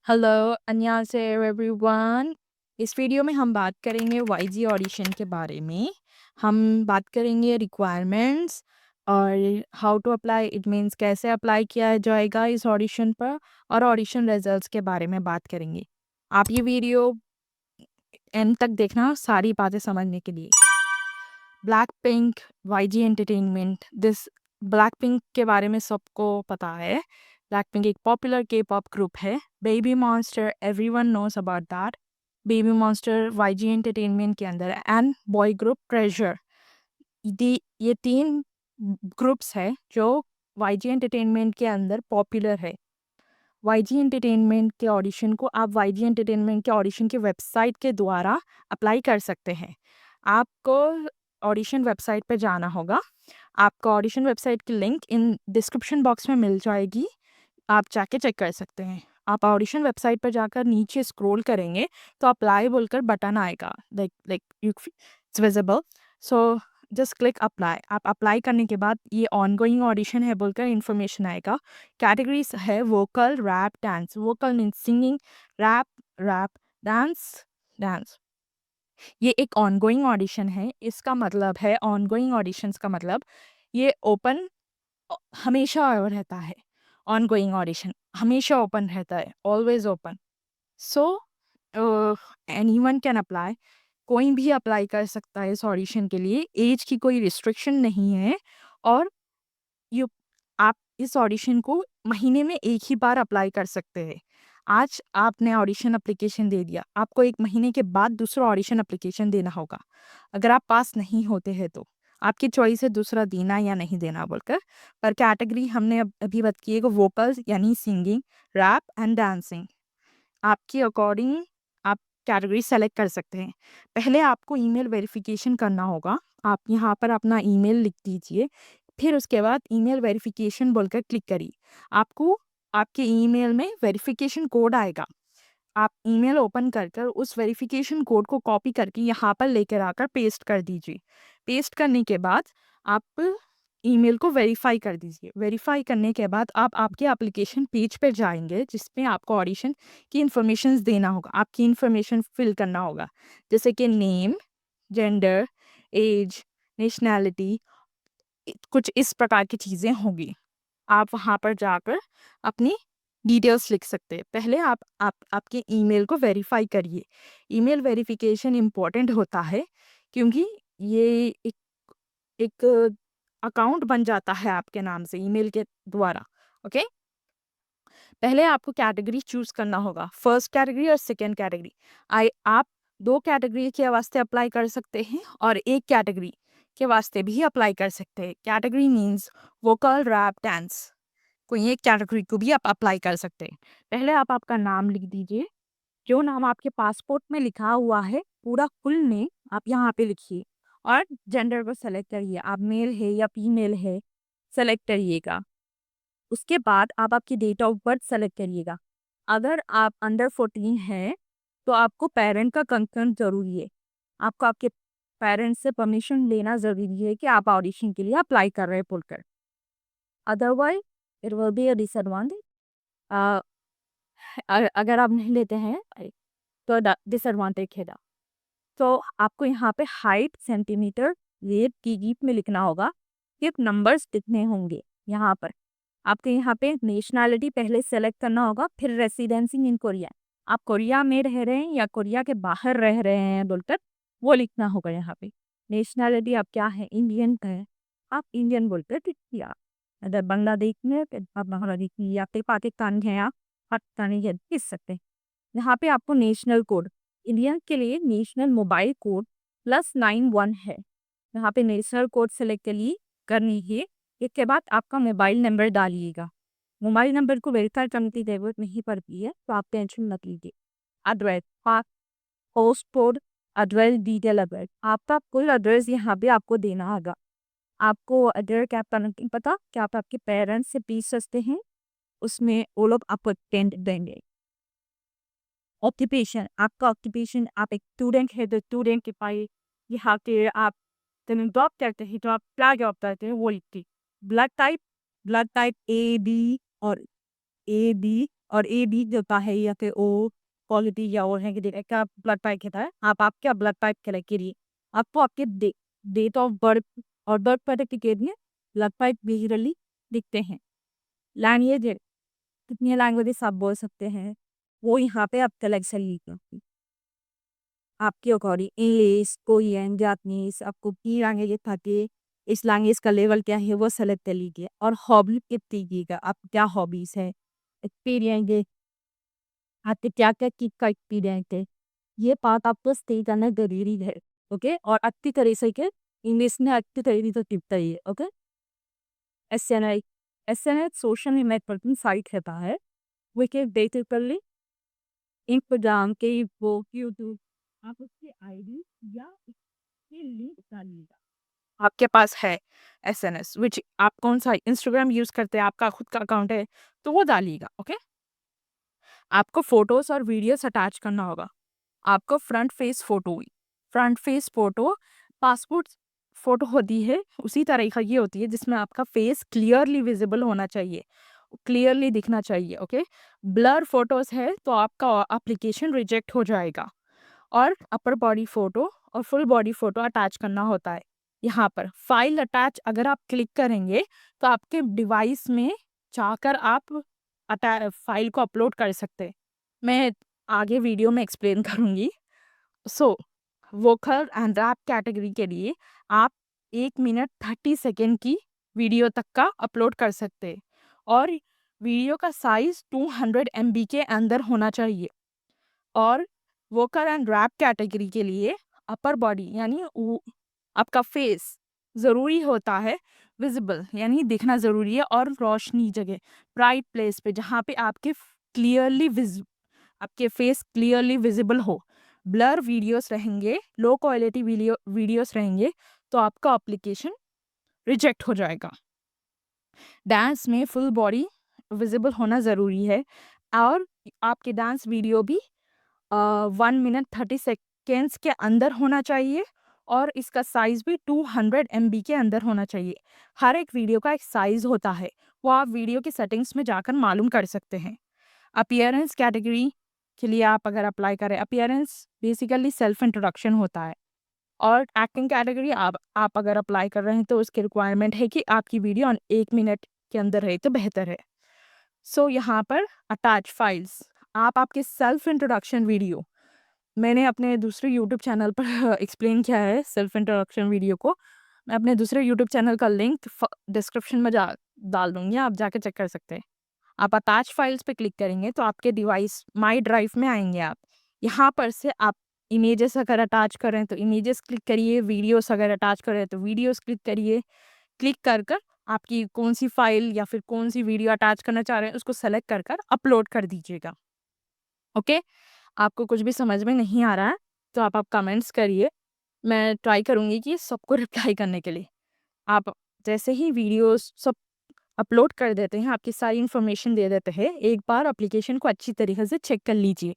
Hello, अन्यसेओ everyone. इस video में हम बात करेंगे वाईजी ऑडिशन के बारे में। हम बात करेंगे रिक्वायरमेंट्स और how to apply, it means कैसे अप्लाई किया जाएगा इस ऑडिशन पर, और ऑडिशन रिजल्ट्स के बारे में बात करेंगे। आप ये वीडियो एंड तक देखना सारी बातें समझने के लिए। Black pink, YG entertainment, this black pink के बारे में सबको पता है। ब्लैक पिंक एक पॉपुलर के पॉप ग्रुप है। Baby monster, everyone knows about that. Baby monster YG entertainment के अंदर है, एंड बॉय ग्रुप ट्रेजर। ये तीन ग्रुप्स है जो वाईजी एंटरटेनमेंट के अंदर पॉपुलर है। वाईजी एंटरटेनमेंट के ऑडिशन को आप वाईजी एंटरटेनमेंट के ऑडिशन की वेबसाइट के द्वारा अप्लाई कर सकते हैं। आपको ऑडिशन वेबसाइट पे जाना होगा। आपको ऑडिशन वेबसाइट की लिंक इन डिस्क्रिप्शन बॉक्स में मिल जाएगी। आप जाके चेक कर सकते हैं। आप ऑडिशन वेबसाइट पर जाकर नीचे स्क्रॉल करेंगे तो अप्लाई बोलकर बटन आएगा, like it's visible. So just click apply. आप अप्लाई करने के बाद ये ऑनगोइंग ऑडिशन है बोलकर इन्फॉर्मेशन आएगा। कैटेगरीज है vocal, rap, dance. Vocal means singing, rap rap, dance dance. ये एक ऑनगोइंग ऑडिशन है। इसका मतलब है, ऑनगोइंग ऑडिशंस का मतलब ये ओपन हमेशा रहता है। ऑनगोइंग ऑडिशन हमेशा ओपन रहता है, always open. So anyone can apply. कोई भी अप्लाई कर सकता है इस ऑडिशन के लिए। एज की कोई रिस्ट्रिक्शन नहीं है। और यू आप इस ऑडिशन को महीने में एक ही बार अप्लाई कर सकते हैं। आज आपने ऑडिशन एप्लीकेशन दे दिया, आपको 1 महीने के बाद दूसरा ऑडिशन एप्लीकेशन देना होगा। अगर आप पास नहीं होते हैं तो आपकी चॉइस है दूसरा देना या नहीं देना बोलकर। पर कैटेगरी हमने अभी बात की है, वोकल्स यानी सिंगिंग, रैप एंड डांसिंग। आपके अकॉर्डिंग आप कैटेगरी सेलेक्ट कर सकते हैं। पहले आपको ईमेल वेरिफिकेशन करना होगा। आप यहाँ पर अपना ईमेल लिख दीजिए। फिर उसके बाद ईमेल वेरिफिकेशन बोलकर क्लिक करिए। आपको आपके ईमेल में वेरिफिकेशन कोड आएगा। आप ईमेल ओपन कर कर उस वेरिफिकेशन कोड को कॉपी करके यहाँ पर लेकर आकर पेस्ट कर दीजिए। पेस्ट करने के बाद आप ईमेल को वेरीफाई कर दीजिए। वेरीफाई करने के बाद आप आपके एप्लीकेशन पेज पर जाएंगे जिसमें आपको ऑडिशन की इन्फॉर्मेशन देना होगा। आपकी इन्फॉर्मेशन फिल करना होगा, जैसे कि नेम, जेंडर, एज, नेशनैलिटी, कुछ इस प्रकार की चीज़ें होंगी। आप वहाँ पर जाकर अपनी डिटेल्स लिख सकते हैं। पहले आप आपके ईमेल को वेरीफाई करिए। ईमेल वेरिफिकेशन इम्पोर्टेंट होता है क्योंकि ये एक एक अकाउंट बन जाता है आपके नाम से ईमेल के द्वारा। ओके, पहले आपको कैटेगरी चूज करना होगा, फर्स्ट कैटेगरी और सेकेंड कैटेगरी। आई आप 2 कैटेगरी के वास्ते अप्लाई कर सकते हैं और एक कैटेगरी के वास्ते भी अप्लाई कर सकते हैं। Category means vocal, rap, dance. कोई एक कैटेगरी को भी आप अप्लाई कर सकते हैं। पहले आप आपका नाम लिख दीजिए। जो नाम आपके पासपोर्ट में लिखा हुआ है, पूरा फुल नेम आप यहाँ पे लिखिए। और जेंडर को सेलेक्ट करिए, आप मेल है या फीमेल है, सेलेक्ट करिएगा। उसके बाद आप आपकी डेट ऑफ बर्थ सेलेक्ट करिएगा। अगर आप अंडर 14 हैं तो आपको पेरेंट का कंसर्न ज़रूरी है। आपको आपके पेरेंट्स से परमिशन लेना ज़रूरी है कि आप ऑडिशन के लिए अप्लाई कर रहे हैं बोलकर। Otherwise it will be a disadvantage. अगर आप नहीं लेते हैं तो डिसएडवांटेज है। तो आपको यहाँ पे हाइट सेंटीमीटर वेट की में लिखना होगा। सिर्फ नंबर्स लिखने होंगे यहाँ पर। आपको यहाँ पे नेशनैलिटी पहले सेलेक्ट करना होगा, फिर रेसिडेंसी इन कोरिया। आप कोरिया में रह रहे हैं या कोरिया के बाहर रह रहे हैं बोलकर वो लिखना होगा यहाँ पे। नेशनैलिटी आप क्या है, इंडियन का है, आप इंडियन बोलकर टिक किया। अगर बांग्लादेश में है, तो आप बांग्लादेश या फिर पाकिस्तान है, आप पाकिस्तानी है, लिख सकते हैं। यहाँ पे आपको नेशनल कोड, इंडिया के लिए नेशनल मोबाइल कोड +91 है। यहाँ पे नेशनल कोड सेलेक्ट करनी है। इसके बाद आपका मोबाइल नंबर डालिएगा। मोबाइल नंबर को वेरीफाई करने की जरूरत नहीं पड़ती है, तो आप टेंशन मत लीजिए। एड्रेस, आप post code, address, detail address, आपका फुल एड्रेस यहाँ पे आपको देना होगा। आपको एड्रेस क्या पता कि आप आपके पेरेंट्स से पूछ सकते हैं, उसमें वो लोग आपको टेंट देंगे। ऑक्यूपेशन, आपका ऑक्यूपेशन, आप एक स्टूडेंट है तो स्टूडेंट के पाए यहाँ के आप जॉब करते हैं तो आप क्या जॉब करते हैं वो लिखिए। Blood type, blood type A B और ए बी देता है या फिर ओ क्वालिटी या और है कि का ब्लड टाइप कहता है। आप आपका ब्लड टाइप करेक्ट करिए। आपको आपके डेट ऑफ बर्थ और बर्थ सर्टिफिकेट में ब्लड टाइप विजुअली दिखते हैं। लैंग्वेज कितनी लैंग्वेजेस आप बोल सकते हैं वो यहाँ पे आप कलेक्शन लीजिए आपके अकॉर्डिंग। इंग्लिश, कोरियन, जापानीज, आपको की लैंग्वेज ताकि इस लैंग्वेज का लेवल क्या है वो सेलेक्ट कर लीजिए। और हॉबी टिक कीजिएगा, आप क्या हॉबीज है, एक्सपीरियंस है, आपके क्या क्या चीज का एक्सपीरियंस है, ये बात आपको स्टे करना जरूरी है। ओके, और अच्छी तरह से के इंग्लिश में अच्छी तरीके से टिकता है। ओके, एस एन आई सोशल नेटवर्किंग साइट रहता है। वी कैन बेसिकली इंस्टाग्राम के वो यूट्यूब, आप उसकी आईडी या उसकी लिंक डालिएगा। आपके पास है एसएनएस विच आप कौन सा इंस्टाग्राम यूज करते हैं, आपका खुद का अकाउंट है तो वो डालिएगा। ओके, आपको फोटोज और वीडियोस अटैच करना होगा। आपको front face photo passport photo होती है उसी तरह का ये होती है जिसमें आपका फेस क्लियरली विजिबल होना चाहिए, क्लियरली दिखना चाहिए। ओके, ब्लर फोटोज है तो आपका एप्लीकेशन रिजेक्ट हो जाएगा। और अपर बॉडी फोटो और फुल बॉडी फोटो अटैच करना होता है। यहाँ पर फाइल अटैच अगर आप क्लिक करेंगे तो आपके डिवाइस में जाकर आप फाइल को अपलोड कर सकते हैं। मैं आगे वीडियो में एक्सप्लेन करूँगी। So vocal and rap category के लिए आप 1 मिनट 30 सेकेंड की वीडियो तक का अपलोड कर सकते हैं और वीडियो का साइज 200 MB के अंदर होना चाहिए। और वोकल एंड रैप कैटेगरी के लिए अपर बॉडी यानी आपका फेस ज़रूरी होता है विजिबल, यानी दिखना ज़रूरी है। और रोशनी जगह ब्राइट प्लेस पे जहाँ पे आपके फेस क्लियरली विजिबल हो। ब्लर वीडियोस रहेंगे, लो क्वालिटी वीडियोस रहेंगे तो आपका एप्लीकेशन रिजेक्ट हो जाएगा। डांस में फुल बॉडी विजिबल होना ज़रूरी है और आपके डांस वीडियो भी 1 मिनट 30 सेकेंड्स के अंदर होना चाहिए और इसका साइज़ भी 200 MB के अंदर होना चाहिए। हर एक वीडियो का एक साइज़ होता है, वो आप वीडियो की सेटिंग्स में जाकर मालूम कर सकते हैं। अपीयरेंस कैटेगरी के लिए आप अगर अप्लाई करें, अपीयरेंस बेसिकली सेल्फ इंट्रोडक्शन होता है। और एक्टिंग कैटेगरी आप अगर अप्लाई कर रहे हैं तो उसकी रिक्वायरमेंट है कि आपकी वीडियो 1 मिनट के अंदर रहे तो बेहतर है। सो यहाँ पर अटैच फाइल्स, आप आपके सेल्फ इंट्रोडक्शन वीडियो, मैंने अपने दूसरे यूट्यूब चैनल पर एक्सप्लेन किया है सेल्फ इंट्रोडक्शन वीडियो को। मैं अपने दूसरे यूट्यूब चैनल का लिंक डिस्क्रिप्शन में डाल दूँगी, आप जाके चेक कर सकते हैं। आप अटैच फाइल्स पे क्लिक करेंगे तो आपके डिवाइस माई ड्राइव में आएँगे आप। यहाँ पर से आप इमेजेस अगर अटैच करें तो इमेजेस क्लिक करिए, वीडियोस अगर अटैच करें तो वीडियोस क्लिक करिए। क्लिक कर आपकी कौन-सी फ़ाइल या फिर कौन-सी वीडियो अटैच करना चाह रहे हैं उसको सेलेक्ट कर अपलोड कर दीजिएगा। ओके? आपको कुछ भी समझ में नहीं आ रहा है तो आप कमेंट्स करिए, मैं ट्राई करूँगी कि सबको रिप्लाई करने के लिए। आप जैसे ही वीडियोस सब अपलोड कर देते हैं, आपकी सारी इन्फॉर्मेशन दे देते हैं, एक बार एप्लीकेशन को अच्छी तरीके से चेक कर लीजिए।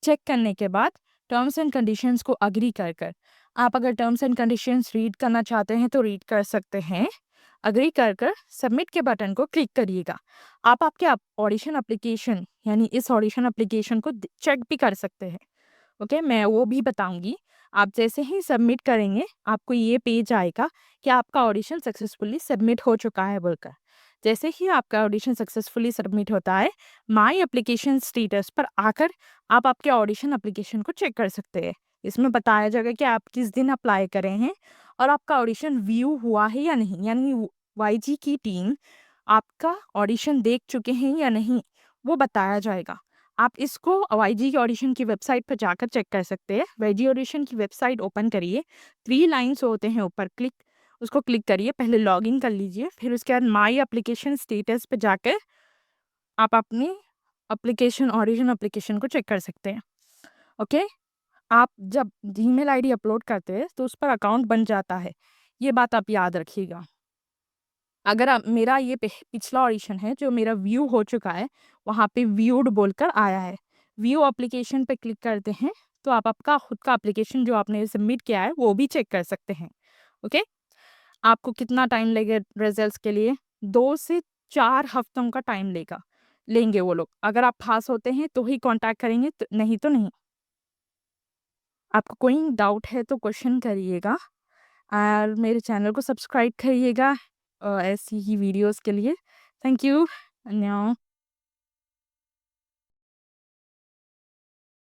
चेक करने के बाद टर्म्स एंड कंडीशंस को एग्री कर आप अगर टर्म्स एंड कंडीशंस रीड करना चाहते हैं तो रीड कर सकते हैं। एग्री कर सबमिट के बटन को क्लिक करिएगा। आप आपके ऑडिशन एप्लीकेशन यानी इस ऑडिशन एप्लीकेशन को चेक भी कर सकते हैं। ओके, मैं वो भी बताऊंगी। आप जैसे ही सबमिट करेंगे आपको ये पेज आएगा कि आपका ऑडिशन सक्सेसफुली सबमिट हो चुका है बोलकर। जैसे ही आपका ऑडिशन सक्सेसफुली सबमिट होता है, माय एप्लीकेशन स्टेटस पर आकर आप आपके ऑडिशन एप्लीकेशन को चेक कर सकते हैं। इसमें बताया जाएगा कि आप किस दिन अप्लाई करे हैं और आपका ऑडिशन व्यू हुआ है या नहीं, यानी वाईजी की टीम आपका ऑडिशन देख चुके हैं या नहीं, वो बताया जाएगा। आप इसको वाईजी की ऑडिशन की वेबसाइट पर जाकर चेक कर सकते हैं। वाईजी ऑडिशन की वेबसाइट ओपन करिए, 3 लाइन्स होते हैं ऊपर, उसको क्लिक करिए, पहले लॉगिन कर लीजिए, फिर उसके बाद माय एप्लीकेशन स्टेटस पे जाकर आप अपनी ऑडिशन एप्लीकेशन को चेक कर सकते हैं। ओके, आप जब जीमेल आईडी अपलोड करते हैं तो उस पर अकाउंट बन जाता है, ये बात आप याद रखिएगा। अगर आप मेरा ये पिछला ऑडिशन है जो मेरा व्यू हो चुका है, वहाँ पे व्यूड बोलकर आया है। व्यू एप्लीकेशन पे क्लिक करते हैं तो आप आपका खुद का एप्लीकेशन जो आपने सबमिट किया है वो भी चेक कर सकते हैं। ओके, आपको कितना टाइम लगेगा रिजल्ट्स के लिए? 2 से 4 हफ्तों का टाइम लेगा। लेंगे वो लोग। अगर आप पास होते हैं तो ही कॉन्टैक्ट करेंगे, नहीं तो नहीं। आपको कोई डाउट है तो क्वेश्चन करिएगा और मेरे चैनल को सब्सक्राइब करिएगा ऐसी ही वीडियोज़ के लिए। Thank you. अन्य